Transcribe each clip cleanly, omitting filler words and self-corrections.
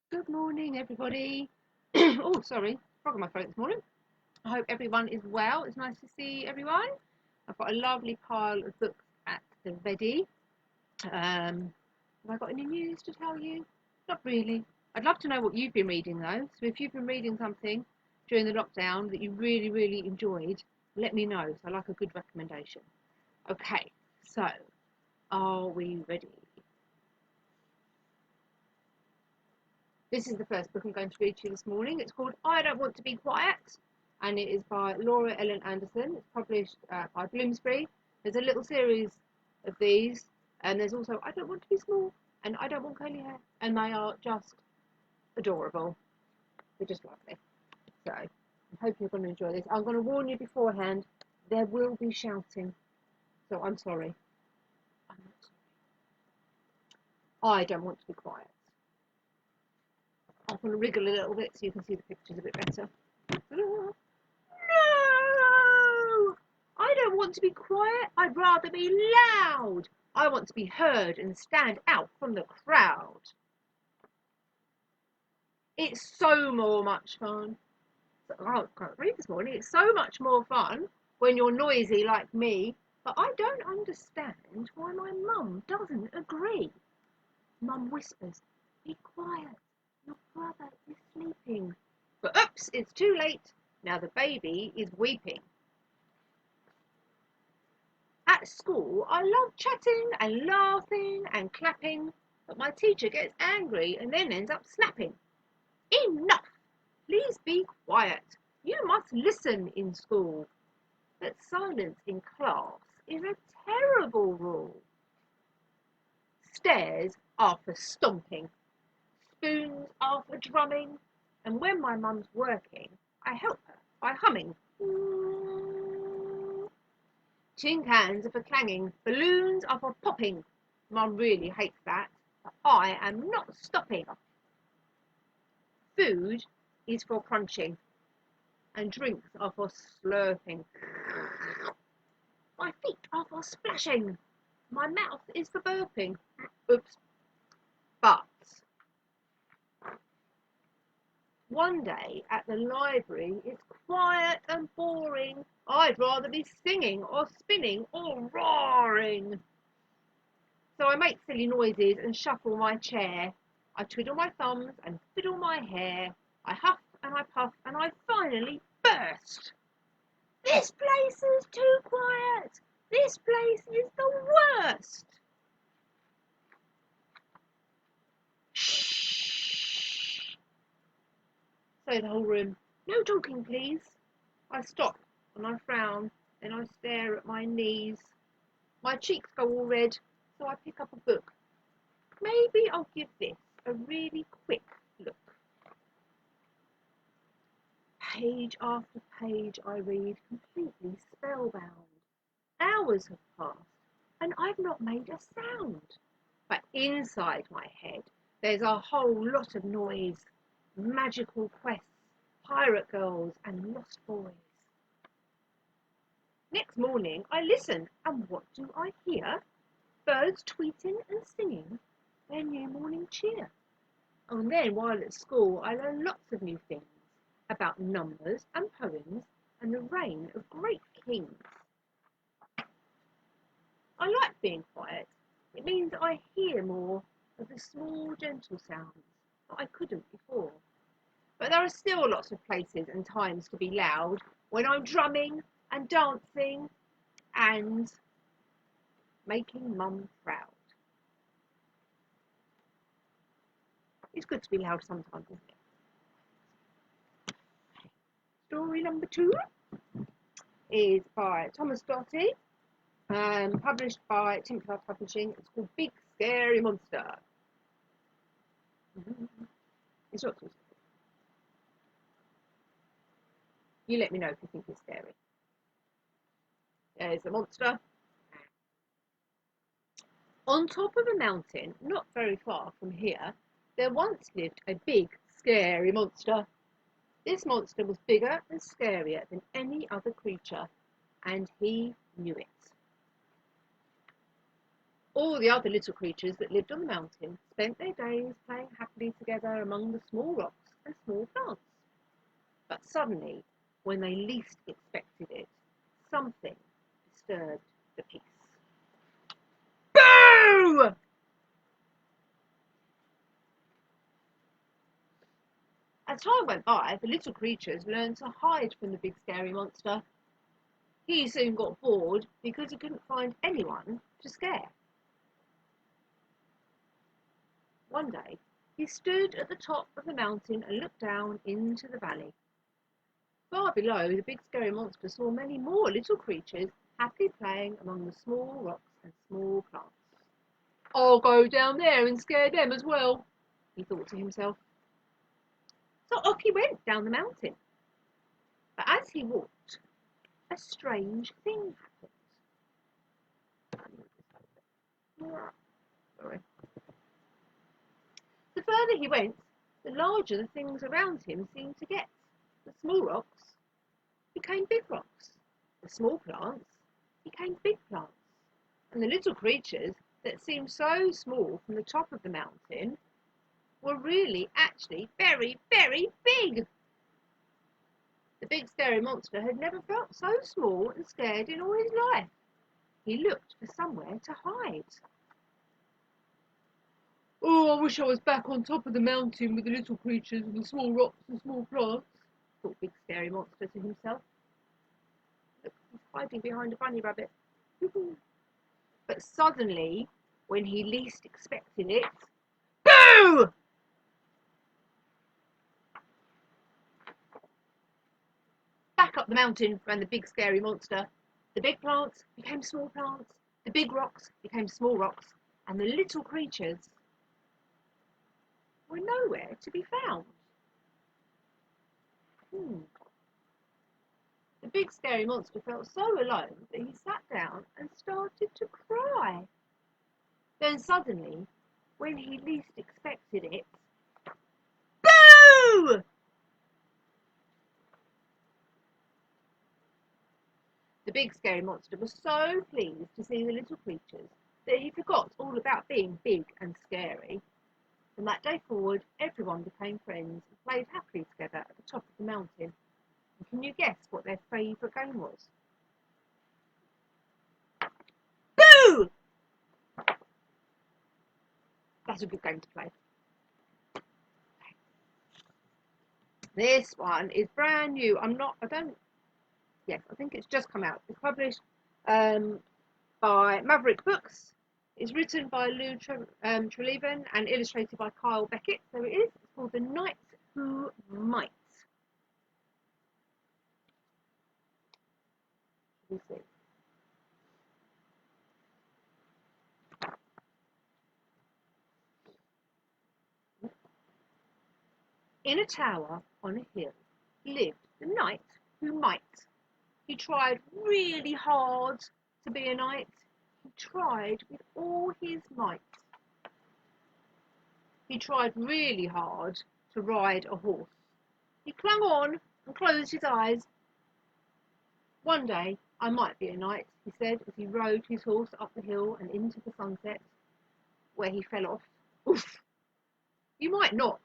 Good morning, everybody. Oh, sorry, frog in my throat this morning. I hope everyone is well. It's nice to see everyone. I've got a lovely pile of books at the ready. Have I got any news to tell you? Not really. I'd love to know what you've been reading though. So if you've been reading something during the lockdown that you really, really enjoyed, let me know. So I like a good recommendation. Okay, so are we ready? This is the first book I'm going to read to you this morning. It's called I Don't Want to Be Quiet, and it is by Laura Ellen Anderson. It's published by Bloomsbury. There's a little series of these, and there's also I Don't Want to Be Small and I Don't Want Curly Hair, and they are just adorable. They're just lovely. So I hope you're going to enjoy this. I'm going to warn you beforehand, there will be shouting, so I'm sorry. I'm not sorry. I don't want to be quiet. I'm going to wriggle a little bit so you can see the pictures a bit better. No! I don't want to be quiet. I'd rather be loud. I want to be heard and stand out from the crowd. It's so much fun. I can't read this morning. It's so much more fun when you're noisy like me, but I don't understand why my mum doesn't agree. Mum whispers, "Be quiet. Your brother is sleeping." But oops, it's too late. Now the baby is weeping. At school, I love chatting and laughing and clapping, but my teacher gets angry and then ends up snapping. Enough! Please be quiet. You must listen in school. But silence in class is a terrible rule. Stairs are for stomping. Spoons are for drumming, and when my mum's working, I help her by humming. Tin cans are for clanging, balloons are for popping. Mum really hates that, but I am not stopping. Food is for crunching, and drinks are for slurping. My feet are for splashing, my mouth is for burping. Oops. But one day at the library, it's quiet and boring. I'd rather be singing or spinning or roaring. So I make silly noises and shuffle my chair. I twiddle my thumbs and fiddle my hair. I huff and I puff and I finally burst. This place is too quiet. This place is the worst. Shh, say the whole room. No talking, please. I stop and I frown, then I stare at my knees. My cheeks go all red, so I pick up a book. Maybe I'll give this a really quick look. Page after page I read, completely spellbound. Hours have passed, and I've not made a sound. But inside my head, there's a whole lot of noise. Magical quests, pirate girls, and lost boys. Next morning I listen, and what do I hear? Birds tweeting and singing their new morning cheer. Oh, and then while at school I learn lots of new things about numbers and poems and the reign of great kings. I like being quiet. It means I hear more of the small gentle sounds that I couldn't before. But there are still lots of places and times to be loud when I'm drumming and dancing and making mum proud. It's good to be loud sometimes, isn't it? Story number 2 is by Thomas Doty, published by Templar Publishing. It's called Big Scary Monster. It's not too scary. You let me know if you think it's scary. There's a monster. On top of a mountain, not very far from here, there once lived a big, scary monster. This monster was bigger and scarier than any other creature, and he knew it. All the other little creatures that lived on the mountain spent their days playing happily together among the small rocks and small plants. But suddenly, when they least expected it, something disturbed the peace. Boo! As time went by, the little creatures learned to hide from the big scary monster. He soon got bored because he couldn't find anyone to scare. One day, he stood at the top of the mountain and looked down into the valley. Far below, the big scary monster saw many more little creatures happily playing among the small rocks and small plants. I'll go down there and scare them as well, he thought to himself. So off he went down the mountain. But as he walked, a strange thing happened. Sorry. The further he went, the larger the things around him seemed to get. The small rocks became big rocks. The small plants became big plants. And the little creatures that seemed so small from the top of the mountain were really actually very, very big. The big scary monster had never felt so small and scared in all his life. He looked for somewhere to hide. Oh, I wish I was back on top of the mountain with the little creatures and the small rocks and small plants, thought Big Scary Monster to himself. Look, he's hiding behind a bunny rabbit. But suddenly, when he least expected it, boo! Back up the mountain ran the Big Scary Monster. The big plants became small plants, the big rocks became small rocks, and the little creatures were nowhere to be found. The big scary monster felt so alone that he sat down and started to cry. Then suddenly, when he least expected it, boo! The big scary monster was so pleased to see the little creatures that he forgot all about being big and scary. From that day forward, everyone became friends and played happily together at the top of the mountain. And can you guess what their favourite game was? Boo! That's a good game to play. This one is brand new. I think it's just come out. It's published by Maverick Books. It's written by Lou Treleaven and illustrated by Kyle Beckett. So it is. It's called The Knight Who Might. Let me see. In a tower on a hill lived the knight who might. He tried really hard to be a knight. He tried with all his might. He tried really hard to ride a horse. He clung on and closed his eyes. One day I might be a knight, he said as he rode his horse up the hill and into the sunset, where he fell off. Oof! You might not,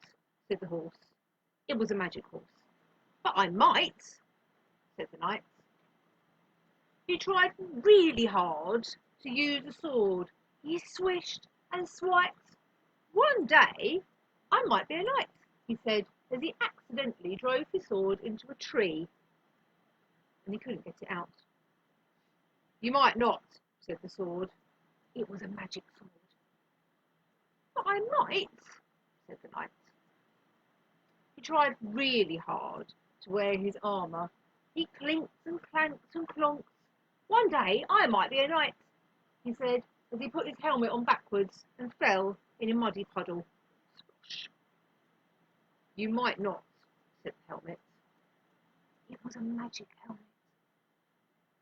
said the horse. It was a magic horse. But I might, said the knight. He tried really hard to use a sword. He swished and swiped. One day I might be a knight, he said as he accidentally drove his sword into a tree and he couldn't get it out. You might not, said the sword. It was a magic sword. But I might, said the knight. He tried really hard to wear his armour. He clinked and clanked and clonked. One day I might be a knight, he said as he put his helmet on backwards and fell in a muddy puddle. Splash. You might not, said the helmet. It was a magic helmet.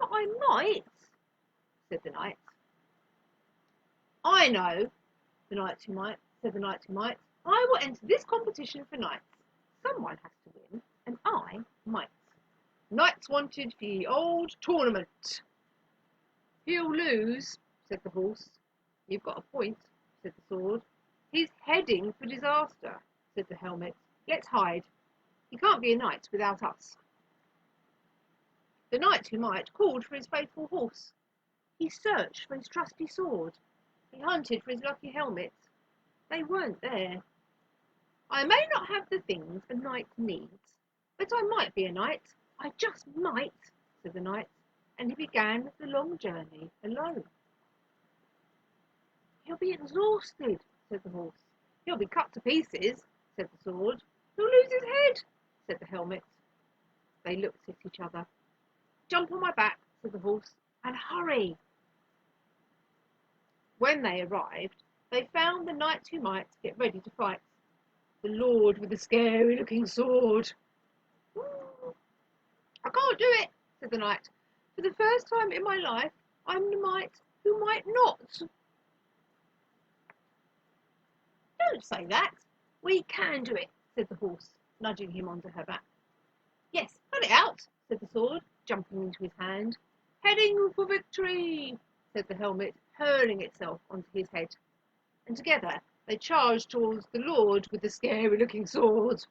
But I might, said the knight. I know, the knight who might, said the knight who might. I will enter this competition for knights. Someone has to win, and I might. Knights wanted the old tournament. He'll lose, said the horse. You've got a point, said the sword. He's heading for disaster, said the helmet. Let's hide. He can't be a knight without us. The knight who might called for his faithful horse. He searched for his trusty sword. He hunted for his lucky helmet. They weren't there. I may not have the things a knight needs, but I might be a knight. I just might, said the knight, and he began the long journey alone. He'll be exhausted, said the horse. He'll be cut to pieces, said the sword. He'll lose his head, said the helmet. They looked at each other. Jump on my back, said the horse, and hurry. When they arrived, they found the knight who might get ready to fight. The lord with the scary-looking sword. I can't do it, said the knight. For the first time in my life, I'm the knight who might not. Don't say that. We can do it, said the horse, nudging him onto her back. Yes, cut it out, said the sword, jumping into his hand. Heading for victory, said the helmet, hurling itself onto his head. And together they charged towards the lord with the scary-looking sword.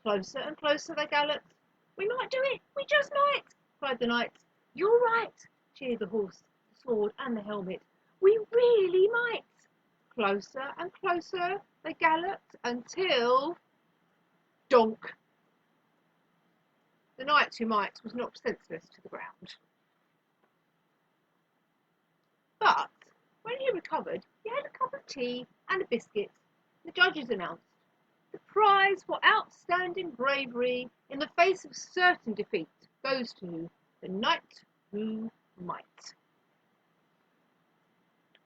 Closer and closer they galloped. We might do it, we just might, cried the knight. You're right, cheered the horse, the sword and the helmet. We really might. Closer and closer they galloped until... donk! The knight who might was knocked senseless to the ground. But when he recovered, he had a cup of tea and a biscuit. The judges announced, the prize for outstanding bravery in the face of certain defeat goes to the knight who might.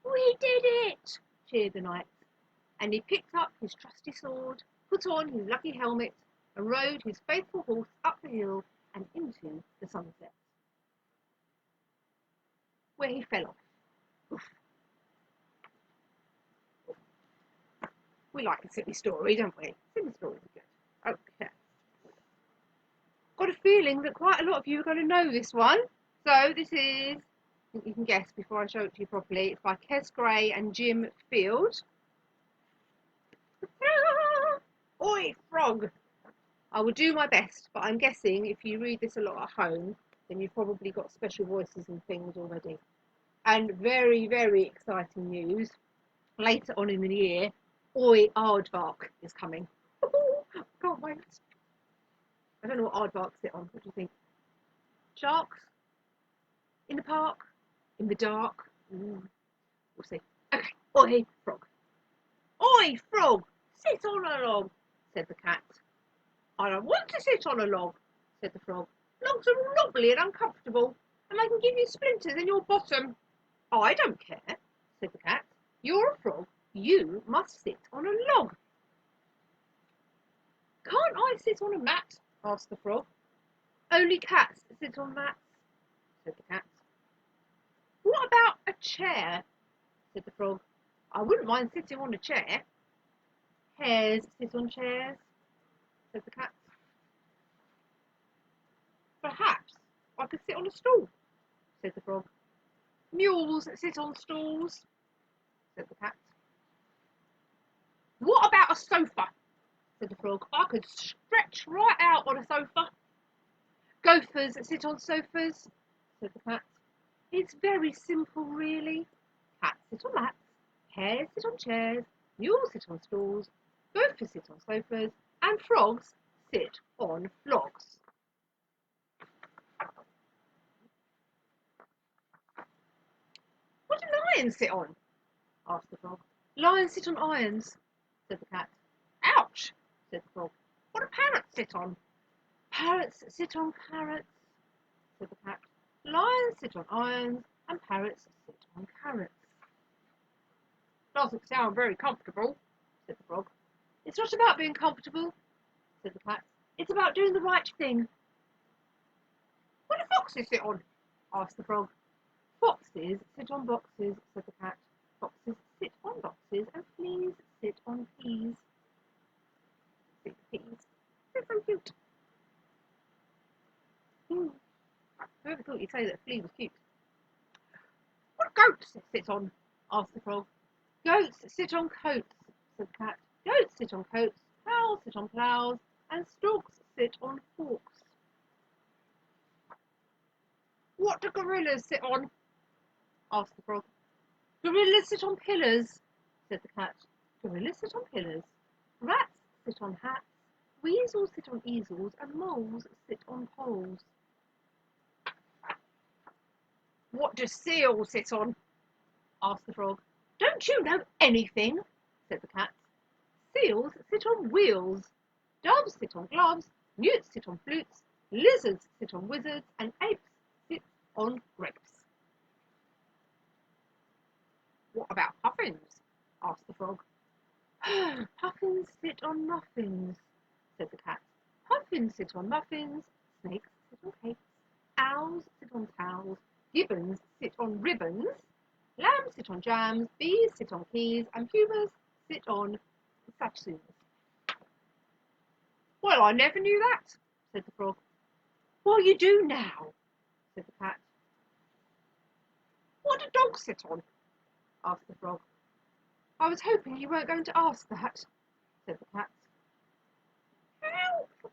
We did it, cheered the knight, and he picked up his trusty sword, put on his lucky helmet, and rode his faithful horse up the hill and into the sunset, where he fell off. Oof. We like a silly story, don't we? Silly stories are good. Okay. Got a feeling that quite a lot of you are going to know this one. So this is, I think you can guess before I show it to you properly, it's by Kes Gray and Jim Field. Oi, frog! I will do my best, but I'm guessing if you read this a lot at home, then you've probably got special voices and things already. And very, very exciting news. Later on in the year, Oi, Aardvark is coming. Can't wait. I don't know what aardvarks sit on. What do you think? Sharks? In the park? In the dark? We'll see. Okay. Oi, frog. Oi, frog! Sit on a log, said the cat. I don't want to sit on a log, said the frog. Logs are all knobbly and uncomfortable, and they can give you splinters in your bottom. I don't care, said the cat. You're a frog. You must sit on a log. Can't I sit on a mat? Asked the frog. Only cats sit on mats, said the cat. What about a chair? Said the frog. I wouldn't mind sitting on a chair. Hares sit on chairs, said the cat. Perhaps I could sit on a stool, said the frog. Mules sit on stools, said the cat. What about a sofa? Said the frog. I could stretch right out on a sofa. Gophers sit on sofas, said the cat. It's very simple, really. Cats sit on mats, hares sit on chairs, mules sit on stools, gophers sit on sofas, and frogs sit on flogs. What do lions sit on? Asked the frog. Lions sit on irons, said the cat. Ouch, said the frog. What do parrots sit on? Parrots sit on carrots, said the cat. Lions sit on irons, and parrots sit on carrots. Doesn't sound very comfortable, said the frog. It's not about being comfortable, said the cat. It's about doing the right thing. What do foxes sit on? Asked the frog. Foxes sit on boxes, said the cat. Foxes sit on boxes, and fleas sit on peas. Sit peas. They're so cute. Whoever thought you'd say that a flea was cute? What do goats sit on? asked the frog. Goats sit on coats, said the cat. Goats sit on coats, plows sit on ploughs, and storks sit on forks. What do gorillas sit on? Asked the frog. Gorillas sit on pillars, said the cat. Gorillas sit on pillars. Rats sit on hats. Weasels sit on easels, and moles sit on poles. What do seals sit on? Asked the frog. Don't you know anything? Said the cat. Seals sit on wheels. Doves sit on gloves. Newts sit on flutes. Lizards sit on wizards, and apes sit on grapes. What about puffins? Asked the frog. Puffins sit on muffins, said the cat. Puffins sit on muffins. Snakes sit on cakes. Owls sit on towels. Gibbons sit on ribbons. Lambs sit on jams. Bees sit on keys. And pumas sit on satsumas. Well, I never knew that, said the frog. Well, you do now, said the cat. What do dogs sit on? Asked the frog. I was hoping you weren't going to ask that, said the cat. Help!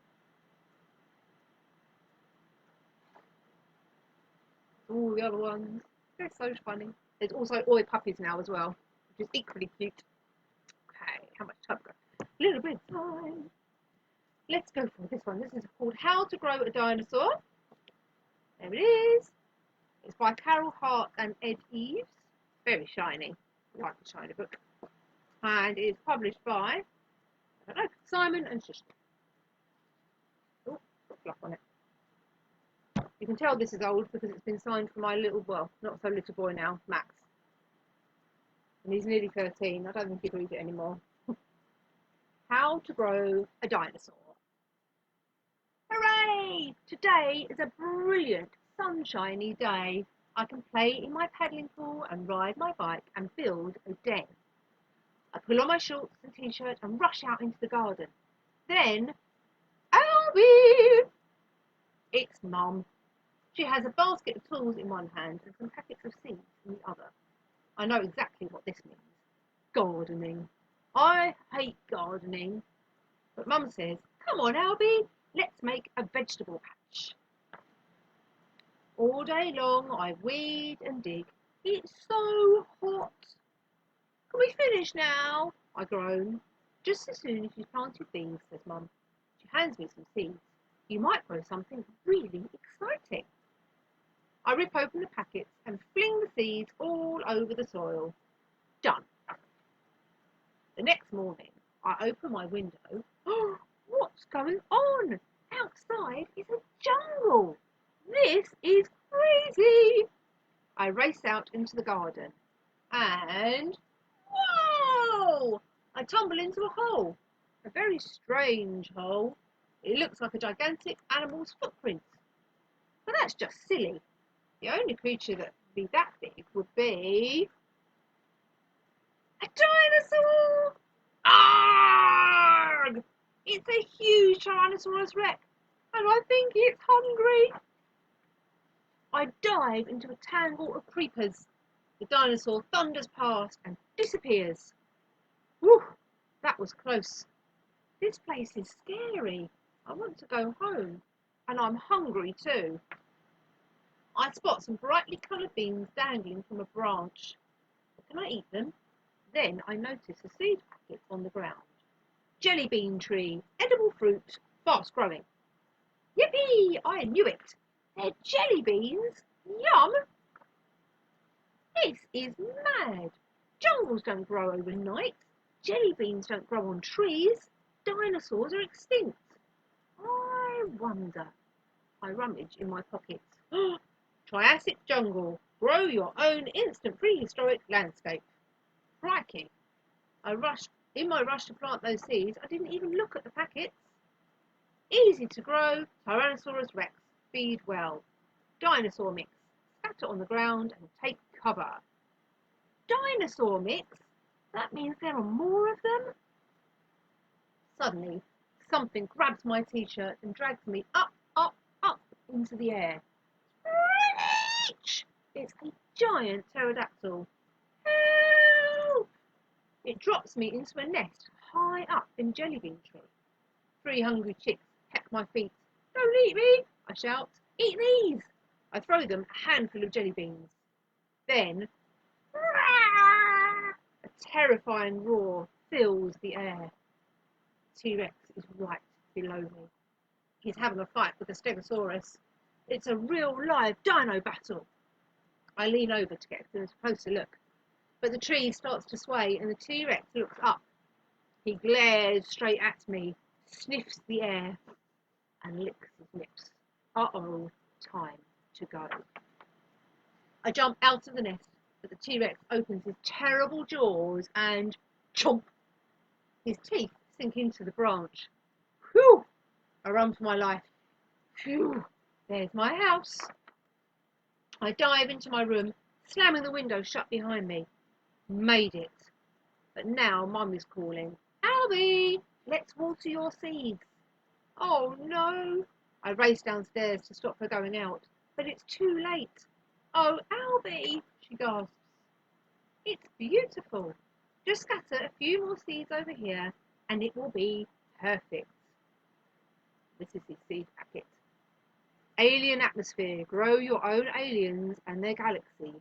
All the other ones, they're so funny. There's also oi puppies now as well, which is equally cute. Okay, how much time? A little bit of time. Let's go for this one. This is called How to Grow a Dinosaur. There it is. It's by Carol Hart and Ed Eves. Very shiny. I like the shiny book. And it's published by, I don't know, Simon and Schuster. Oh, got fluff on it. You can tell this is old because it's been signed for my little, well, not so little boy now, Max. And he's nearly 13. I don't think he'd read it anymore. How to Grow a Dinosaur. Hooray! Today is a brilliant, sunshiny day. I can play in my paddling pool and ride my bike and build a den. I pull on my shorts and t-shirt and rush out into the garden. Then, Albie! It's Mum. She has a basket of tools in one hand and some packets of seeds in the other. I know exactly what this means. Gardening. I hate gardening. But Mum says, come on, Albie, let's make a vegetable patch. All day long I weed and dig. It's so hot. Can we finish now? I groan. Just as soon as you've planted these, says Mum. She hands me some seeds. You might grow something really exciting. I rip open the packets and fling the seeds all over the soil. Done. The next morning, I open my window. Oh, what's going on? Outside is a jungle. This is crazy. I race out into the garden and whoa! I tumble into a hole. A very strange hole. It looks like a gigantic animal's footprint. But that's just silly. The only creature that would be that big would be a dinosaur! Arrgh! It's a huge Tyrannosaurus Rex, and I think it's hungry. I dive into a tangle of creepers. The dinosaur thunders past and disappears. Whew, that was close. This place is scary. I want to go home, and I'm hungry too. I spot some brightly coloured beans dangling from a branch. Can I eat them? Then I notice a seed packet on the ground. Jelly bean tree, edible fruit, fast growing. Yippee! I knew it. They're jelly beans. Yum! This is mad. Jungles don't grow overnight. Jelly beans don't grow on trees. Dinosaurs are extinct. I wonder. I rummage in my pockets. Triassic jungle. Grow your own instant prehistoric landscape. Crikey. In my rush to plant those seeds, I didn't even look at the packets. Easy to grow, Tyrannosaurus Rex. Feed well. Dinosaur mix. Scatter on the ground and take cover. Dinosaur mix? That means there are more of them? Suddenly, something grabs my t-shirt and drags me up, up, up into the air. It's a giant pterodactyl. Help! It drops me into a nest high up in jelly bean tree. 3 hungry chicks peck my feet. Don't eat me, I shout. Eat these. I throw them a handful of jelly beans. Then, a terrifying roar fills the air. T-Rex is right below me. He's having a fight with the Stegosaurus. It's a real live dino battle. I lean over to get a closer look, but the tree starts to sway and the T-Rex looks up. He glares straight at me, sniffs the air, and licks his lips. Uh-oh, time to go. I jump out of the nest, but the T-Rex opens his terrible jaws and chomp! His teeth sink into the branch. Whew! I run for my life. Phew! There's my house. I dive into my room, slamming the window shut behind me. Made it. But now Mum is calling. Albie, let's water your seeds. Oh no. I race downstairs to stop her going out, but it's too late. Oh, Albie, she gasps. It's beautiful. Just scatter a few more seeds over here and it will be perfect. This is his seed packet. Alien atmosphere. Grow your own aliens and their galaxy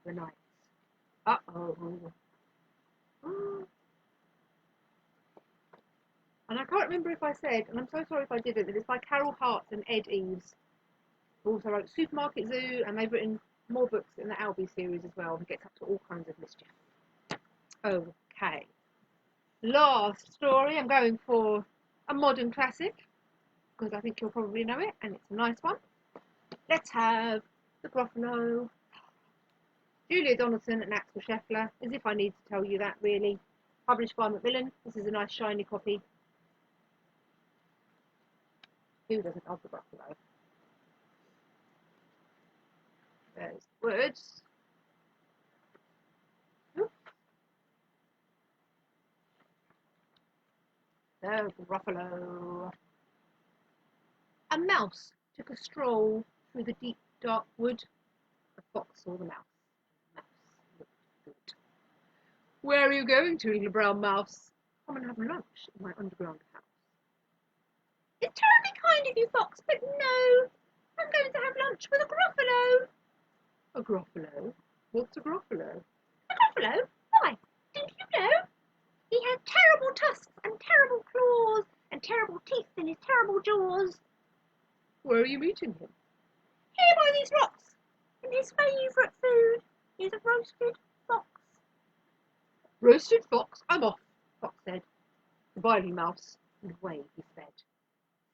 overnight. Uh-oh. And I can't remember if I said, and I'm so sorry if I didn't, that it's by Carol Hart and Ed Eves, who also wrote Supermarket Zoo, and they've written more books in the Albie series as well, and gets up to all kinds of mischief. Okay. Last story, I'm going for a modern classic, because I think you'll probably know it, and it's a nice one. Let's have the Gruffalo. Julia Donaldson and Axel Scheffler, as if I need to tell you that, really. Published by Macmillan. This is a nice shiny copy. Who doesn't love the Gruffalo? There's words. Oops. The Gruffalo. A mouse took a stroll through the deep, dark wood. A fox saw the mouse. The mouse looked good. Where are you going to, little brown mouse? Come and have lunch in my underground house. It's terribly kind of you, Fox, but no. I'm going to have lunch with a Gruffalo. A Gruffalo? What's a Gruffalo? A Gruffalo? Why, didn't you know? He has terrible tusks and terrible claws and terrible teeth in his terrible jaws. Where are you meeting him? Here by these rocks. And his favourite food is a roasted fox. Roasted fox? I'm off, Fox said. Goodbye, mouse, and away he sped.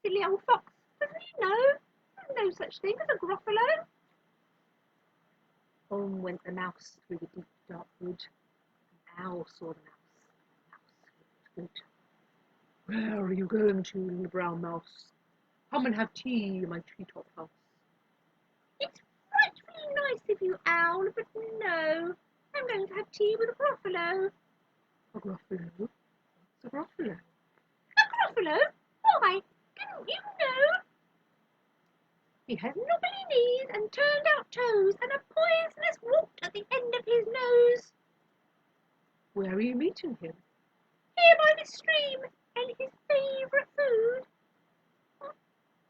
Silly old fox, doesn't he know? There's no such thing as a Gruffalo. On went the mouse through the deep dark wood. An owl saw the mouse. The mouse looked good. Where are you going to, little brown mouse? Come and have tea in my treetop house. It's frightfully nice of you, Owl, but no. I'm going to have tea with a Gruffalo. A Gruffalo? What's a Gruffalo? A Gruffalo? Why, didn't you know? He has knobbly knees and turned out toes and a poisonous wart at the end of his nose. Where are you meeting him? Here by the stream, and his favourite food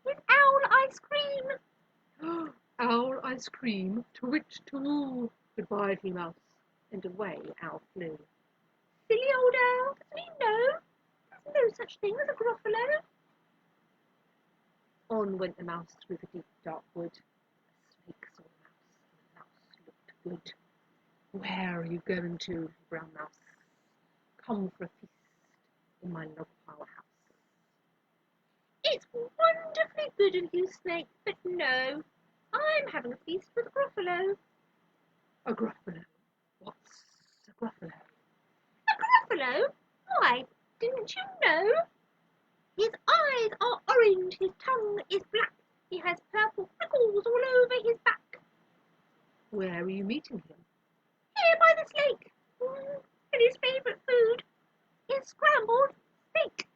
is owl ice cream. Owl ice cream, to-wit-to. Goodbye, little mouse, and away Owl flew. Silly old owl, doesn't he know? There's no such thing as a Gruffalo. On went the mouse through the deep dark wood. A snake saw the mouse, and the mouse looked good. Where are you going to, brown mouse? Come for a feast in my log pile house. It's wonderfully good of you, Snake, but no, I'm having a feast with a Gruffalo. A Gruffalo? What's a Gruffalo? A Gruffalo? Why, didn't you know? His eyes are orange, his tongue is black, he has purple freckles all over his back. Where are you meeting him? Here by this lake, and his favourite food is scrambled snake.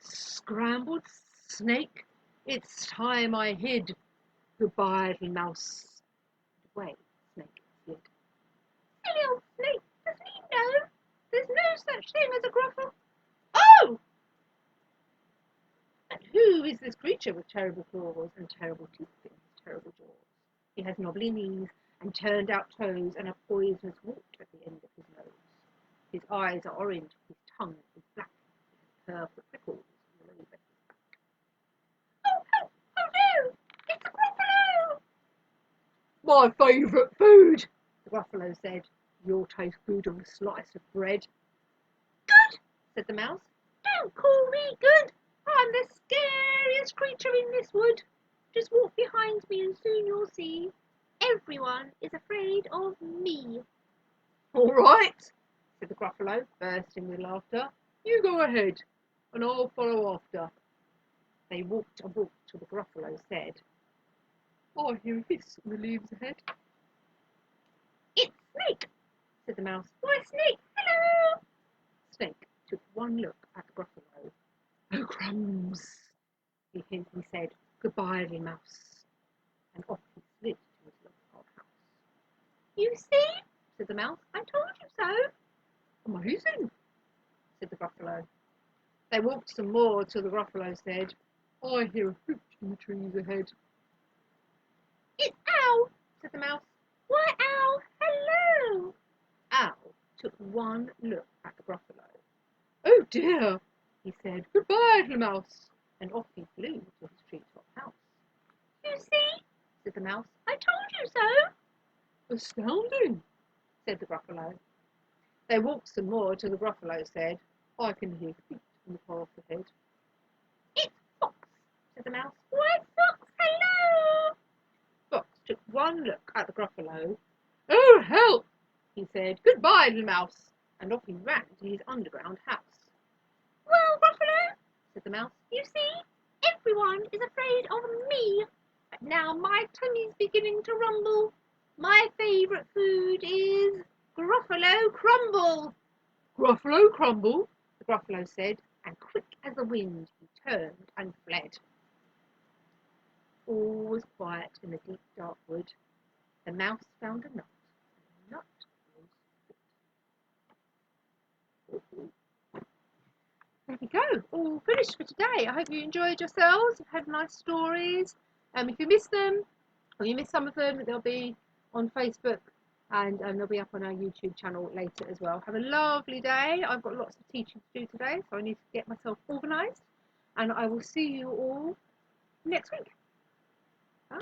Scrambled snake? It's time I hid. Goodbye, little mouse. Away Snake slid. Silly old snake, doesn't he know? There's no such thing as a Gruffalo. Oh! And who is this creature with terrible claws and terrible teeth in his terrible jaws? He has knobbly knees and turned out toes and a poisonous wart at the end of his nose. His eyes are orange, his tongue is black, he has curved prickles all over his back. Oh, oh, oh no! It's a Gruffalo! My favourite food, the Gruffalo said. You'll taste good on a slice of bread. Good, said the mouse. Don't call me good. I'm the scariest creature in this wood. Just walk behind me and soon you'll see. Everyone is afraid of me. All right, said the Gruffalo, bursting with laughter. You go ahead, and I'll follow after. They walked and walked till the Gruffalo said, I hear a hiss in the leaves ahead. It's Snake, said the mouse. Why, Snake, hello! Snake took one look at the Gruffalo. Oh, crumbs, he said. Goodbye, little mouse. And off he slid to his little old house. You see, said the mouse, I told you so. Amazing, said the Gruffalo. They walked some more till the Gruffalo said, I hear a hoot in the trees ahead. It's Owl, said the mouse. Why, Owl, hello! Owl took one look at the Gruffalo. Oh dear, he said. Goodbye, little mouse. And off he flew to his treetop house. You see, said the mouse, I told you so. Astounding, said the Gruffalo. They walked some more till the Gruffalo said, I can hear feet in the path ahead. It's Fox, said the mouse. Why, Fox, hello! Fox took one look at the Gruffalo. Oh, help, he said. Goodbye, little mouse. And off he ran to his underground house. Well, Gruffalo, said the mouse, you see, everyone is afraid of me. But now my tummy's beginning to rumble. My favourite food is Gruffalo crumble. Gruffalo crumble, the Gruffalo said, and quick as the wind he turned and fled. All was quiet in the deep dark wood. The mouse found a nut, and the nut was good. There we go, all finished for today. I hope you enjoyed yourselves, you've had nice stories. If you missed them, or you missed some of them, they'll be on Facebook and they'll be up on our YouTube channel later as well. Have a lovely day. I've got lots of teaching to do today, so I need to get myself organised. And I will see you all next week. Bye.